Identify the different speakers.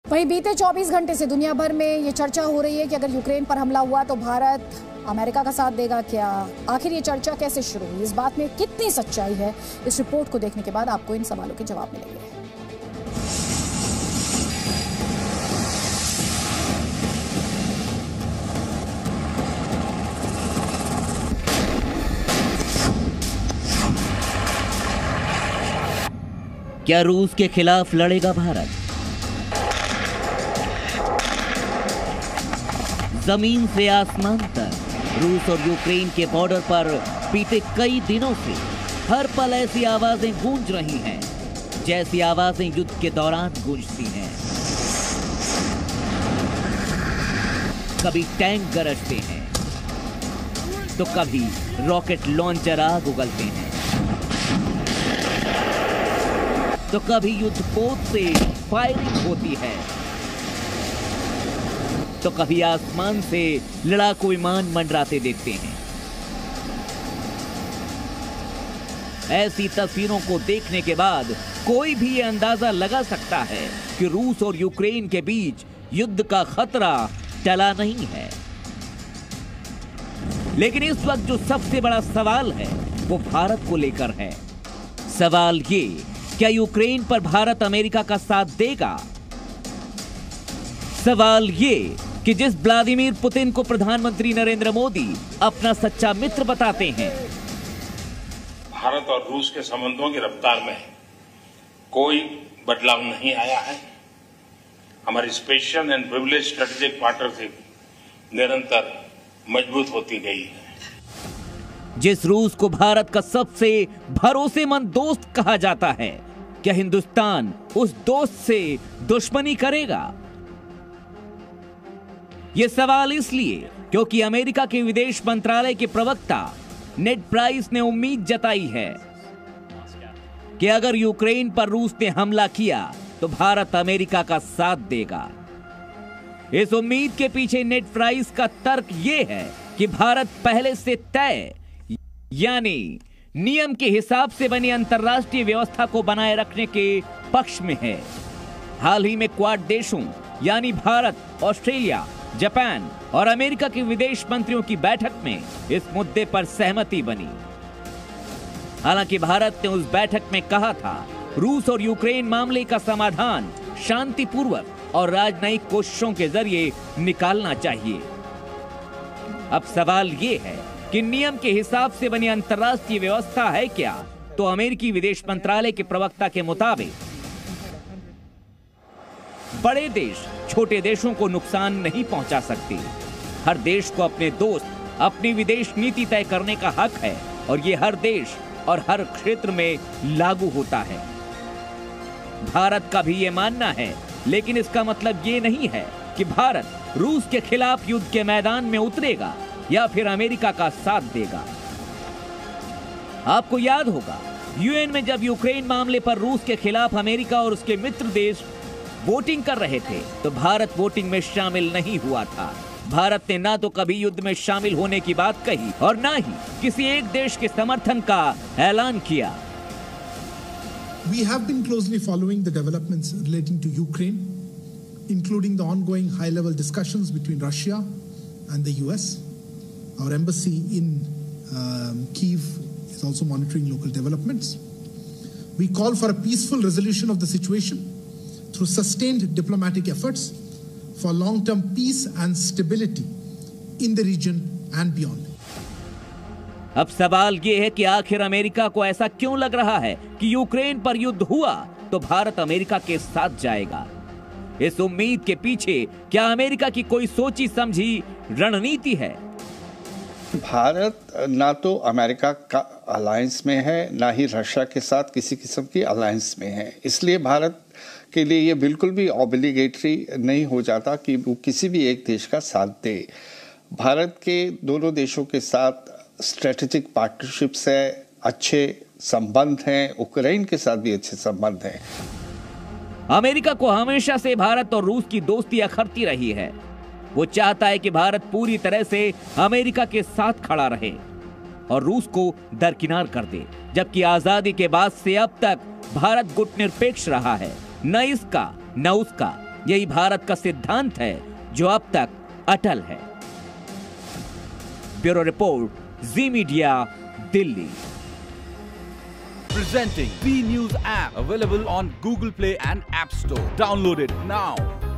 Speaker 1: वहीं बीते 24 घंटे से दुनिया भर में ये चर्चा हो रही है कि अगर यूक्रेन पर हमला हुआ तो भारत अमेरिका का साथ देगा क्या। आखिर ये चर्चा कैसे शुरू हुई, इस बात में कितनी सच्चाई है, इस रिपोर्ट को देखने के बाद आपको इन सवालों के जवाब मिलेंगे।
Speaker 2: क्या रूस के खिलाफ लड़ेगा भारत? जमीन से आसमान तक रूस और यूक्रेन के बॉर्डर पर बीते कई दिनों से हर पल ऐसी आवाजें गूंज रही हैं जैसी आवाजें युद्ध के दौरान गूंजती हैं। कभी टैंक गरजते हैं तो कभी रॉकेट लॉन्चर आग उगलते हैं तो कभी युद्धपोत से फायरिंग होती है तो कभी आसमान से लड़ाकू विमान मंडराते देखते हैं। ऐसी तस्वीरों को देखने के बाद कोई भी ये अंदाजा लगा सकता है कि रूस और यूक्रेन के बीच युद्ध का खतरा टला नहीं है। लेकिन इस वक्त जो सबसे बड़ा सवाल है वो भारत को लेकर है। सवाल ये, क्या यूक्रेन पर भारत अमेरिका का साथ देगा? सवाल ये कि जिस व्लादिमीर पुतिन को प्रधानमंत्री नरेंद्र मोदी अपना सच्चा मित्र बताते हैं,
Speaker 3: भारत और रूस के संबंधों की रफ्तार में कोई बदलाव नहीं आया है। हमारी special and privilege strategic partnership निरंतर मजबूत होती गई है।
Speaker 2: जिस रूस को भारत का सबसे भरोसेमंद दोस्त कहा जाता है, क्या हिंदुस्तान उस दोस्त से दुश्मनी करेगा? यह सवाल इसलिए क्योंकि अमेरिका के विदेश मंत्रालय के प्रवक्ता नेड प्राइस ने उम्मीद जताई है कि अगर यूक्रेन पर रूस ने हमला किया तो भारत अमेरिका का साथ देगा। इस उम्मीद के पीछे नेड प्राइस का तर्क यह है कि भारत पहले से तय यानी नियम के हिसाब से बनी अंतर्राष्ट्रीय व्यवस्था को बनाए रखने के पक्ष में है। हाल ही में क्वाड देशों यानी भारत, ऑस्ट्रेलिया, जापान और अमेरिका के विदेश मंत्रियों की बैठक में इस मुद्दे पर सहमति बनी। हालांकि भारत ने उस बैठक में कहा था, रूस और यूक्रेन मामले का समाधान शांतिपूर्वक और राजनयिक कोशिशों के जरिए निकालना चाहिए। अब सवाल यह है कि नियम के हिसाब से बनी अंतर्राष्ट्रीय व्यवस्था है क्या? तो अमेरिकी विदेश मंत्रालय के प्रवक्ता के मुताबिक बड़े देश छोटे देशों को नुकसान नहीं पहुंचा सकते। हर देश को अपने दोस्त अपनी विदेश नीति तय करने का हक है और ये हर देश और हर क्षेत्र में लागू होता है। भारत का भी ये मानना है, लेकिन इसका मतलब ये नहीं है कि भारत रूस के खिलाफ युद्ध के मैदान में उतरेगा या फिर अमेरिका का साथ देगा। आपको याद होगा, यूएन में जब यूक्रेन मामले पर रूस के खिलाफ अमेरिका और उसके मित्र देश वोटिंग कर रहे थे तो भारत वोटिंग में शामिल नहीं हुआ था। भारत ने ना तो कभी युद्ध में शामिल होने की बात कही और ना ही किसी एक देश के समर्थन का ऐलान किया।
Speaker 4: We have been closely following the developments relating to Ukraine, including the ongoing high-level discussions between Russia and the US. Our embassy in Kyiv is also monitoring local developments. We call for a peaceful resolution of the situation through sustained diplomatic efforts for long-term peace and stability in the region and beyond.
Speaker 2: अब सवाल ये है कि आखिर America को ऐसा क्यों लग रहा है कि यूक्रेन पर युद्ध हुआ तो भारत अमेरिका के साथ जाएगा? इस उम्मीद के पीछे क्या अमेरिका की कोई सोची समझी रणनीति है?
Speaker 5: भारत ना तो अमेरिका का अलायंस में है, ना ही रशिया के साथ किसी किस्म की अलायंस में है। इसलिए भारत के लिए ये बिल्कुल भी ऑब्लिगेटरी नहीं हो जाता कि वो किसी भी एक देश का साथ दे। भारत के दोनों देशों के साथ स्ट्रेटेजिक पार्टनरशिप्स है, अच्छे संबंध हैं, यूक्रेन के साथ भी अच्छे संबंध हैं।
Speaker 2: अमेरिका को हमेशा से भारत और रूस की दोस्ती अखरती रही है। वो चाहता है कि भारत पूरी तरह से अमेरिका के साथ खड़ा रहे और रूस को दरकिनार कर दे, जबकि आजादी के बाद से अब तक भारत गुटनिरपेक्ष रहा है, न इसका न उसका। यही भारत का सिद्धांत है जो अब तक अटल है। Bureau report, Zee media, Delhi.
Speaker 6: Presenting B News app, available on Google Play and App Store. Download it now.